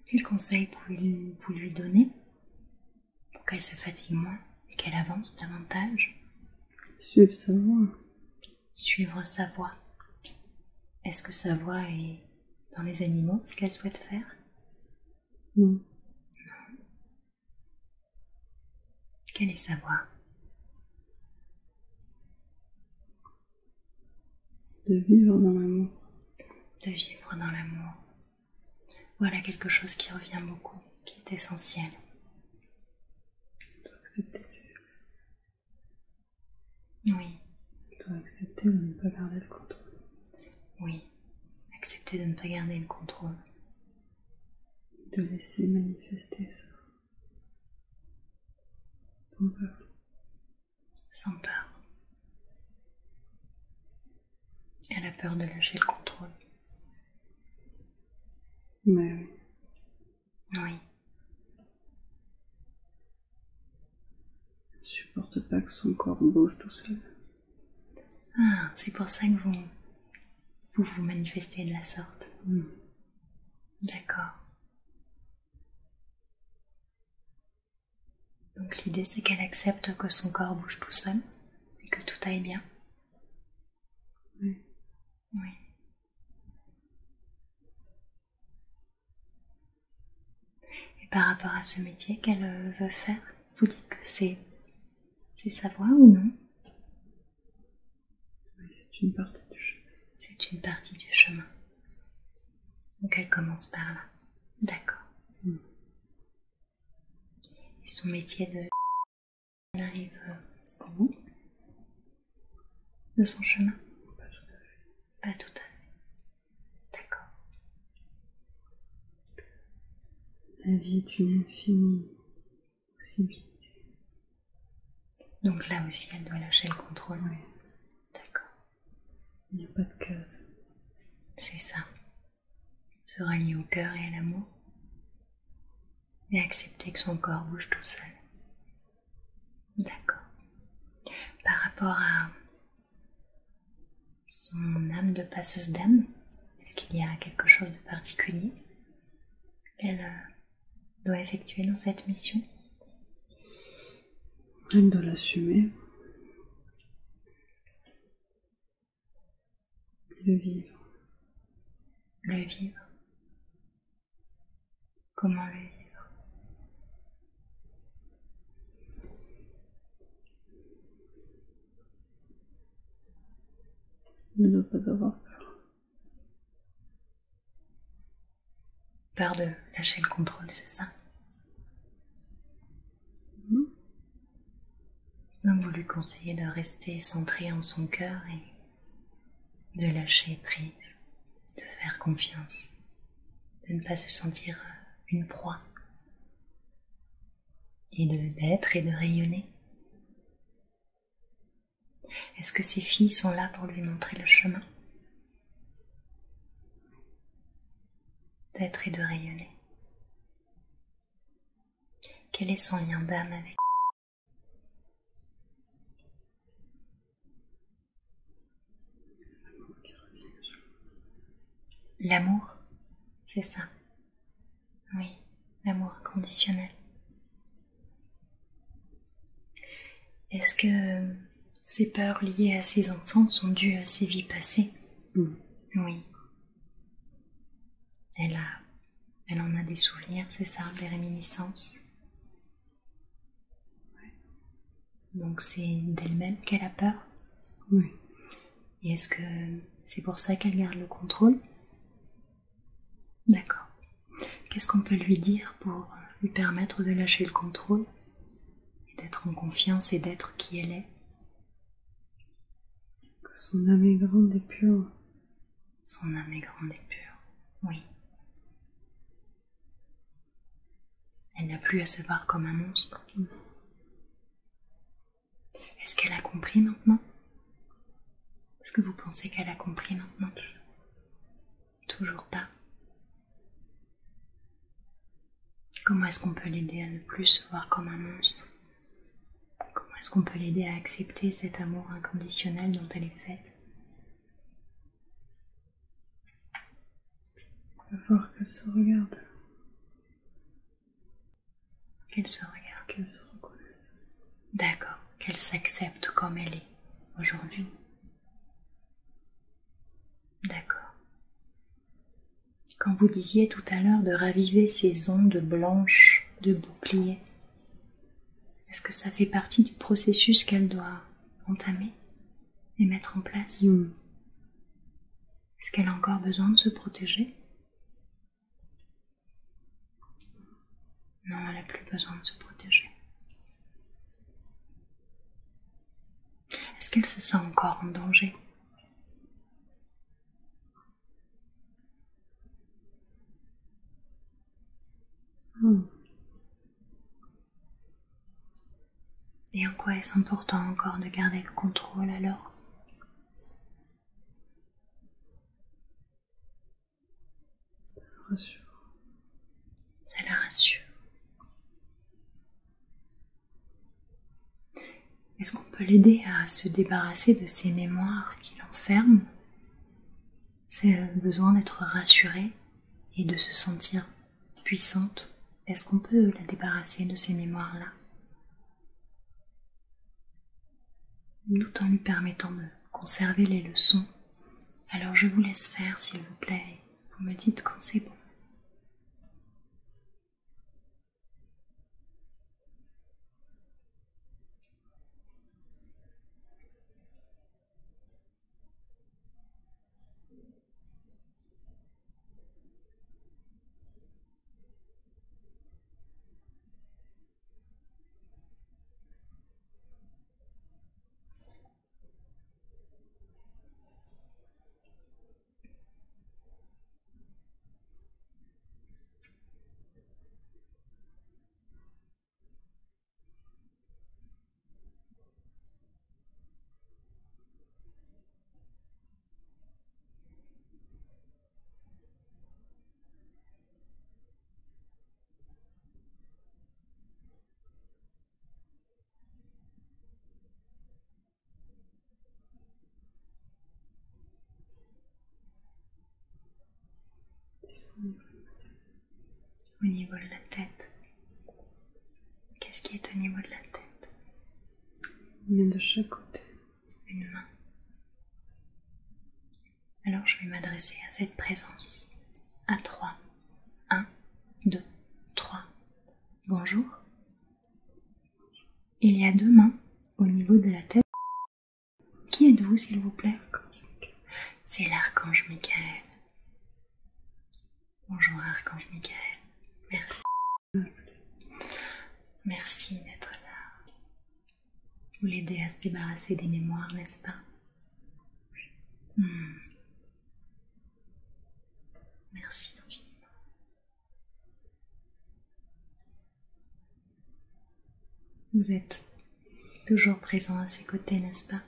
Quel conseil pouvez-vous lui donner pour qu'elle se fatigue moins et qu'elle avance davantage? Suivre sa voix. Suivre sa voix. Est-ce que sa voix est dans les animaux, ce qu'elle souhaite faire? Non. Quelle est sa voix? De vivre dans l'amour. De vivre dans l'amour. Voilà quelque chose qui revient beaucoup, qui est essentiel. Elle doit accepter ses faiblesses. Oui, Elle doit accepter de ne pas garder le contrôle. oui. Accepter de ne pas garder le contrôle. De laisser manifester ça. Sans peur. Sans peur. Elle a peur de lâcher le contrôle. Mais oui. Oui, Elle ne supporte pas que son corps bouge tout seul. ah, c'est pour ça que vous manifestez de la sorte. D'accord. Donc l'idée c'est qu'elle accepte que son corps bouge tout seul et que tout aille bien. Oui. Oui. Et par rapport à ce métier qu'elle veut faire, vous dites que c'est sa voie ou non? Oui, c'est une partie du chemin. C'est une partie du chemin. Donc elle commence par là. D'accord. Et son métier de... Elle arrive au bout de son chemin? Pas tout à fait. Pas tout à fait. D'accord. La vie est une infinie possibilité. Donc là aussi elle doit lâcher le contrôle. Oui. D'accord. Il n'y a pas de case. C'est ça. Se rallier au cœur et à l'amour. Et accepter que son corps bouge tout seul. D'accord. Par rapport à son âme de passeuse d'âme, est-ce qu'il y a quelque chose de particulier qu'elle doit effectuer dans cette mission? Elle doit l'assumer. Le vivre. Le vivre. Comment le vivre? Ne doit pas avoir peur. Peur de lâcher le contrôle, c'est ça? Donc vous lui conseillez de rester centré en son cœur et de lâcher prise, de faire confiance, de ne pas se sentir une proie et d'être et de rayonner. Est-ce que ses filles sont là pour lui montrer le chemin? d'être et de rayonner. Quel est son lien d'âme avec l'amour? C'est ça. Oui, l'amour inconditionnel. Est-ce que ces peurs liées à ses enfants sont dues à ses vies passées? Oui. Elle en a des souvenirs, c'est ça, des réminiscences. Donc c'est d'elle-même qu'elle a peur? Oui. Et est-ce que c'est pour ça qu'elle garde le contrôle? D'accord. Qu'est-ce qu'on peut lui dire pour lui permettre de lâcher le contrôle, et d'être en confiance et d'être qui elle est? Que son âme est grande et pure. Son âme est grande et pure, oui. Elle n'a plus à se voir comme un monstre. Est-ce qu'elle a compris maintenant? Est-ce que vous pensez qu'elle a compris maintenant? Toujours pas. Comment est-ce qu'on peut l'aider à ne plus se voir comme un monstre? Comment est-ce qu'on peut l'aider à accepter cet amour inconditionnel dont elle est faite? Il va falloir qu'elle se regarde. Qu'elle se regarde. Qu'elle se reconnaisse. D'accord, qu'elle s'accepte comme elle est aujourd'hui. D'accord. Quand vous disiez tout à l'heure de raviver ces ondes blanches de bouclier, est-ce que ça fait partie du processus qu'elle doit entamer et mettre en place? Est-ce qu'elle a encore besoin de se protéger? Non, elle n'a plus besoin de se protéger. Est-ce qu'elle se sent encore en danger? Et en quoi est-ce important encore de garder le contrôle alors? Rassure. Ça la rassure. Est-ce qu'on peut l'aider à se débarrasser de ces mémoires qui l'enferment? C'est besoin d'être rassurée et de se sentir puissante. Est-ce qu'on peut la débarrasser de ces mémoires-là, tout en lui permettant de conserver les leçons? Alors je vous laisse faire, s'il vous plaît. Vous me dites quand c'est bon. Au niveau de la tête. Qu'est-ce qui est au niveau de la tête? Une main de chaque côté. Une main. Alors je vais m'adresser à cette présence. À 3. 1, 2, 3. Bonjour. Il y a 2 mains au niveau de la tête. Qui êtes-vous, s'il vous plaît? C'est l'archange Michael. Bonjour, archange Michael. Merci. Merci d'être là. Vous l'aidez à se débarrasser des mémoires, n'est-ce pas? Merci infiniment. Vous êtes toujours présent à ses côtés, n'est-ce pas?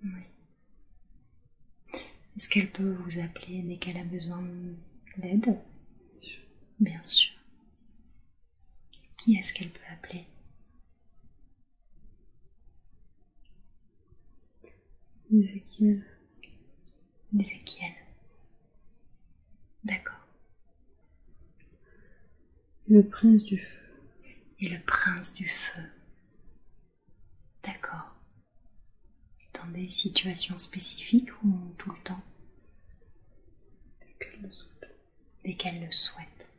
Oui. Est-ce qu'elle peut vous appeler dès qu'elle a besoin d'aide? Bien sûr. Qui est-ce qu'elle peut appeler? Ézéchiel. Ézéchiel. D'accord. Le prince du feu. Et le prince du feu. D'accord. Dans des situations spécifiques ou tout le temps? Dès qu'elle le souhaite.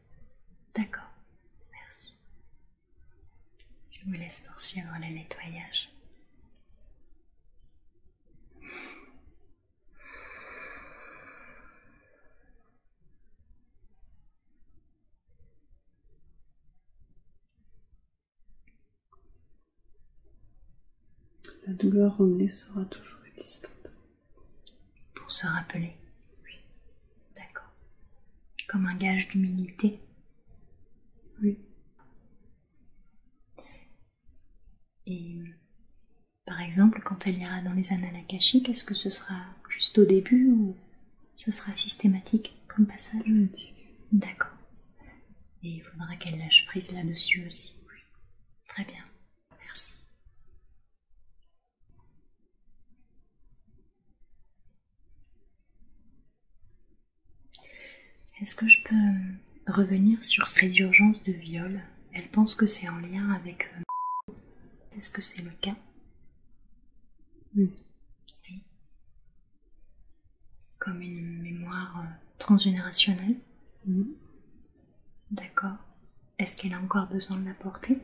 D'accord. Merci. Je vous laisse poursuivre le nettoyage. La douleur en elle sera toujours existante. Pour se rappeler. Oui. D'accord. Comme un gage d'humilité. Oui. Et par exemple, quand elle ira dans les annales akashiques, est-ce que ce sera juste au début ou ce sera systématique comme passage? Systématique. D'accord. Et il faudra qu'elle lâche prise là-dessus aussi. Oui. Très bien. Merci. Est-ce que je peux revenir sur ces urgences de viol? Elle pense que c'est en lien avec... Est-ce que c'est le cas? Oui. Oui. Comme une mémoire transgénérationnelle? Oui. D'accord. Est-ce qu'elle a encore besoin de la porter?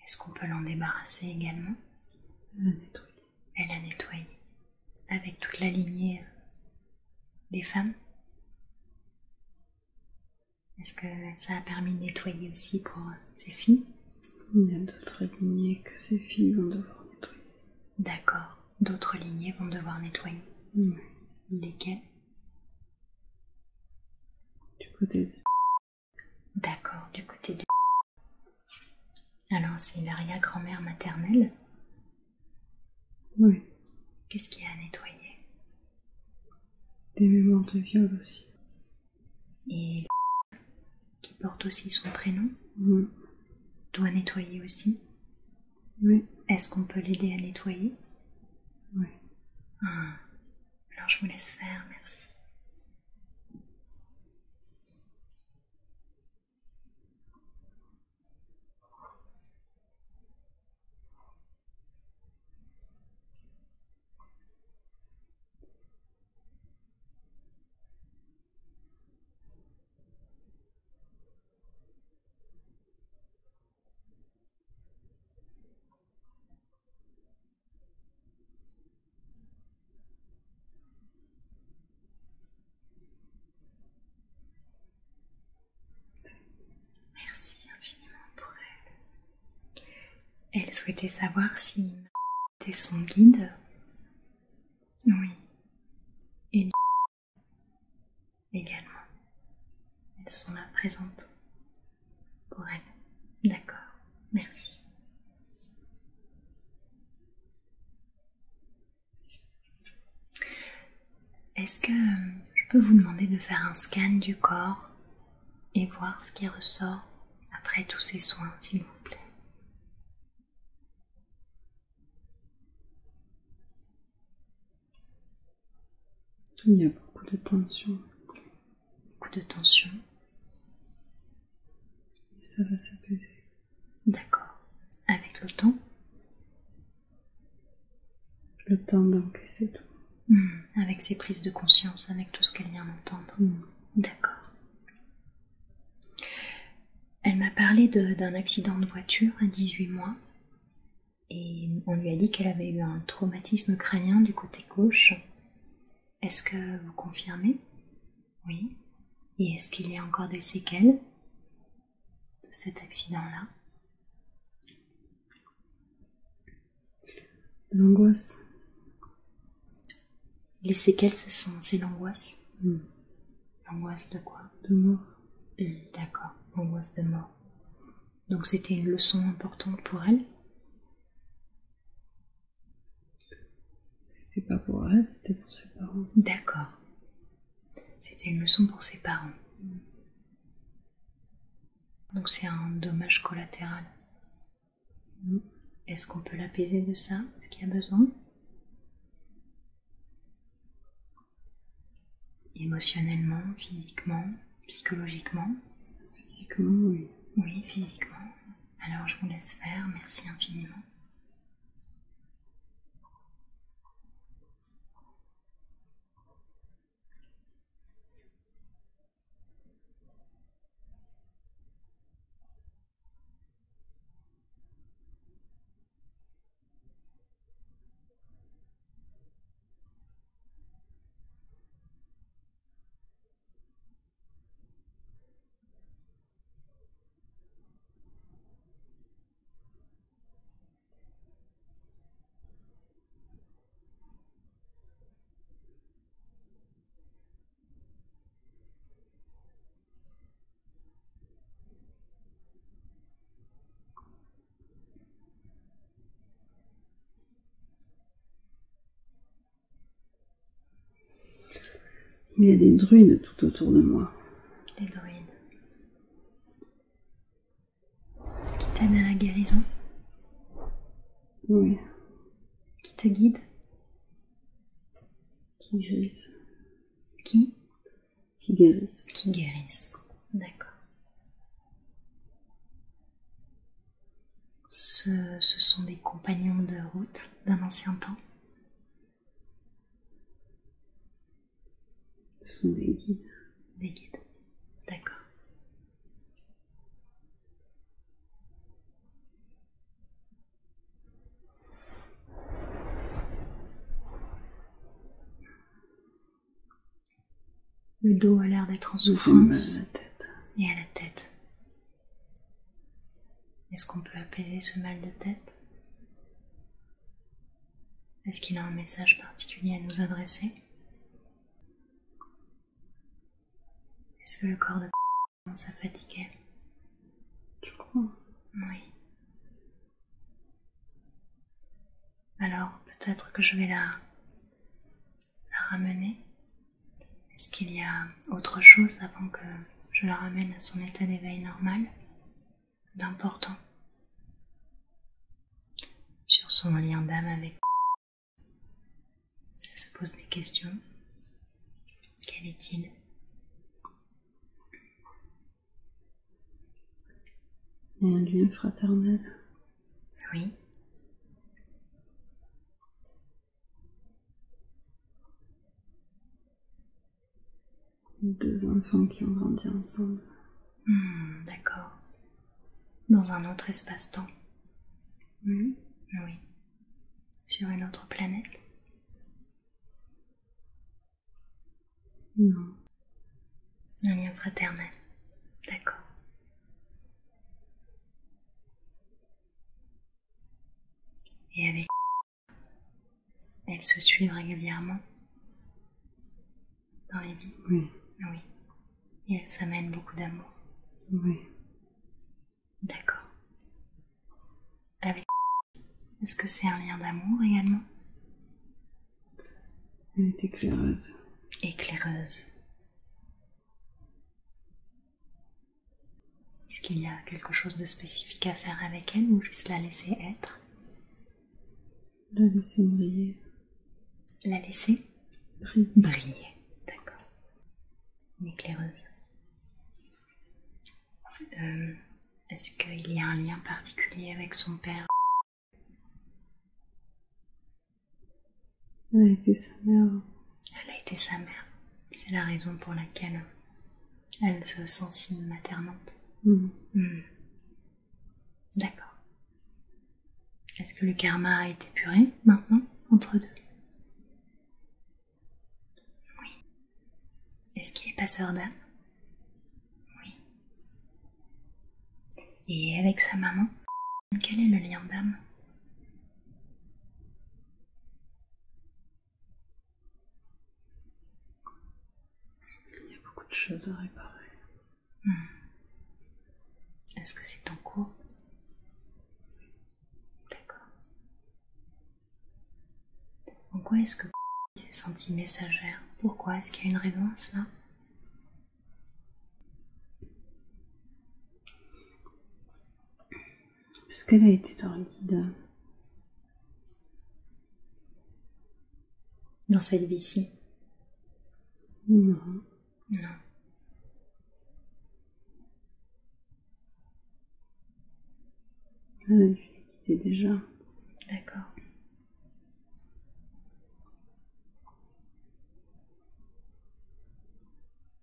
Est-ce qu'on peut l'en débarrasser également? Elle a nettoyé. Elle a nettoyé. Avec toute la lignée des femmes? Est-ce que ça a permis de nettoyer aussi pour ses filles? Il y a d'autres lignées que ces filles vont devoir nettoyer. D'accord. D'autres lignées vont devoir nettoyer. Oui. Lesquelles? Du côté de... D'accord, du côté de... Alors c'est l'arrière-grand-mère maternelle. Oui. Qu'est-ce qu'il y a à nettoyer? Des mémoires de viol aussi. Et qui porte aussi son prénom? Oui. Doit nettoyer aussi? Oui. Est-ce qu'on peut l'aider à nettoyer? Oui. Alors je vous laisse faire, merci. Merci infiniment pour elle. Elle souhaitait savoir si c'était son guide. Oui. Et également. Elles sont là présentes pour elle. D'accord. Merci. Est-ce que je peux vous demander de faire un scan du corps et voir ce qui ressort après tous ces soins, s'il vous plaît? Il y a beaucoup de tension. Beaucoup de tension. Et ça va s'apaiser. D'accord. Avec le temps? Le temps d'encaisser tout. Avec ses prises de conscience, avec tout ce qu'elle vient d'entendre. D'accord. Elle m'a parlé d'un accident de voiture à 18 mois et on lui a dit qu'elle avait eu un traumatisme crânien du côté gauche. Est-ce que vous confirmez? Oui. Et est-ce qu'il y a encore des séquelles de cet accident-là? L'angoisse. Les séquelles, c'est l'angoisse? L'angoisse de quoi? De mort. D'accord, l'angoisse de mort. Donc c'était une leçon importante pour elle? C'était pas pour elle, c'était pour ses parents. D'accord. C'était une leçon pour ses parents. Donc c'est un dommage collatéral. Est-ce qu'on peut l'apaiser de ça? Est-ce qu'il y a besoin? Émotionnellement, physiquement, psychologiquement? Physiquement, oui. Oui, physiquement. Alors je vous laisse faire, merci infiniment. Il y a des druides tout autour de moi. Les druides. Qui t'aident à la guérison? Oui. Qui te guident? Qui guérissent. Qui? Qui guérissent. Qui guérissent. D'accord. Ce sont des compagnons de route d'un ancien temps? Ce sont des guides. Des guides. D'accord. Le dos a l'air d'être en J'ai mal souffrance. à la tête. Et à la tête. Est-ce qu'on peut apaiser ce mal de tête? Est-ce qu'il a un message particulier à nous adresser? Est-ce que le corps de commence à fatiguer? Je crois. Oui. Alors, peut-être que je vais la ramener. Est-ce qu'il y a autre chose avant que je la ramène à son état d'éveil normal, d'important, sur son lien d'âme avec? Elle se pose des questions. Quel est-il? Il y a un lien fraternel. Oui. Deux enfants qui ont grandi ensemble. D'accord. Dans un autre espace-temps. Oui. Oui. Sur une autre planète. Non. Un lien fraternel. D'accord. Et avec elles se suivent régulièrement dans les vies. Oui. Oui. Et elles s'amènent beaucoup d'amour. Oui. D'accord. Avec est-ce que c'est un lien d'amour également? Elle est éclaireuse. Éclaireuse. Est-ce qu'il y a quelque chose de spécifique à faire avec elle ou juste la laisser être? La laisser briller. La laisser Briller. briller. D'accord. Une éclaireuse. Est-ce qu'il y a un lien particulier avec son père? Elle a été sa mère. Elle a été sa mère. C'est la raison pour laquelle elle se sent si maternante. D'accord. Est-ce que le karma a été puré maintenant entre deux? Oui. Est-ce qu'il est passeur d'âme? Oui. Et avec sa maman, quel est le lien d'âme? Il y a beaucoup de choses à réparer. Est-ce que c'est en cours? D'accord. En pourquoi est-ce que s'est sentie messagère? Pourquoi? Est-ce qu'il y a une raison à cela? Parce qu'elle a été leur guide. Dans cette vie-ci? Non. Non. Elle a dû les guider déjà. D'accord.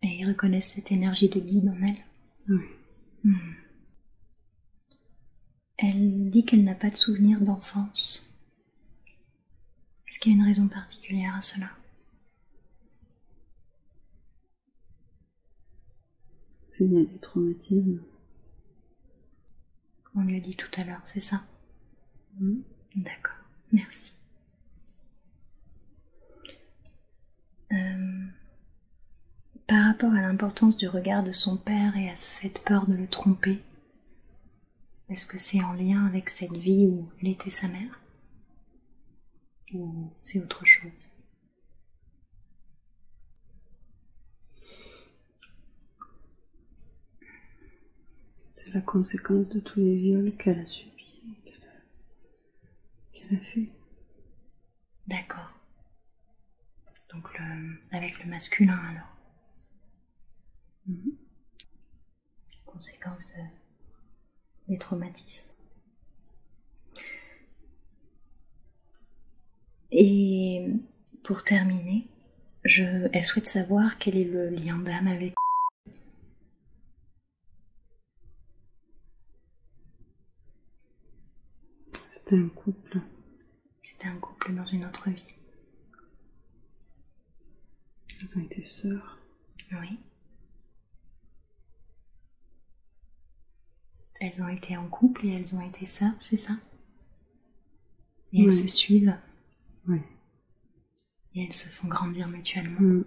Et ils reconnaissent cette énergie de guide en elle? Oui. Elle dit qu'elle n'a pas de souvenir d'enfance. Est-ce qu'il y a une raison particulière à cela? C'est lié à des traumatismes. On lui a dit tout à l'heure, c'est ça? Mm. D'accord, merci. Par rapport à l'importance du regard de son père et à cette peur de le tromper, est-ce que c'est en lien avec cette vie où elle était sa mère? Ou c'est autre chose? C'est la conséquence de tous les viols qu'elle a subis, qu'elle a fait. D'accord. Donc avec le masculin alors. Conséquence des traumatismes. Et pour terminer, elle souhaite savoir quel est le lien d'âme avec. C'était un couple. C'était un couple dans une autre vie. Elles ont été sœurs. Oui. Elles ont été en couple et elles ont été sœurs, c'est ça? Et elles se suivent. Oui. Et elles se font grandir mutuellement.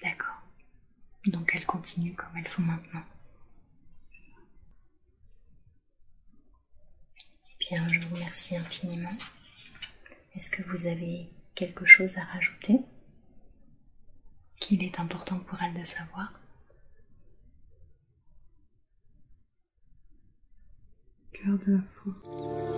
D'accord. Donc elles continuent comme elles font maintenant. Bien, je vous remercie infiniment. Est-ce que vous avez quelque chose à rajouter qu'il est important pour elle de savoir? Garde la foi.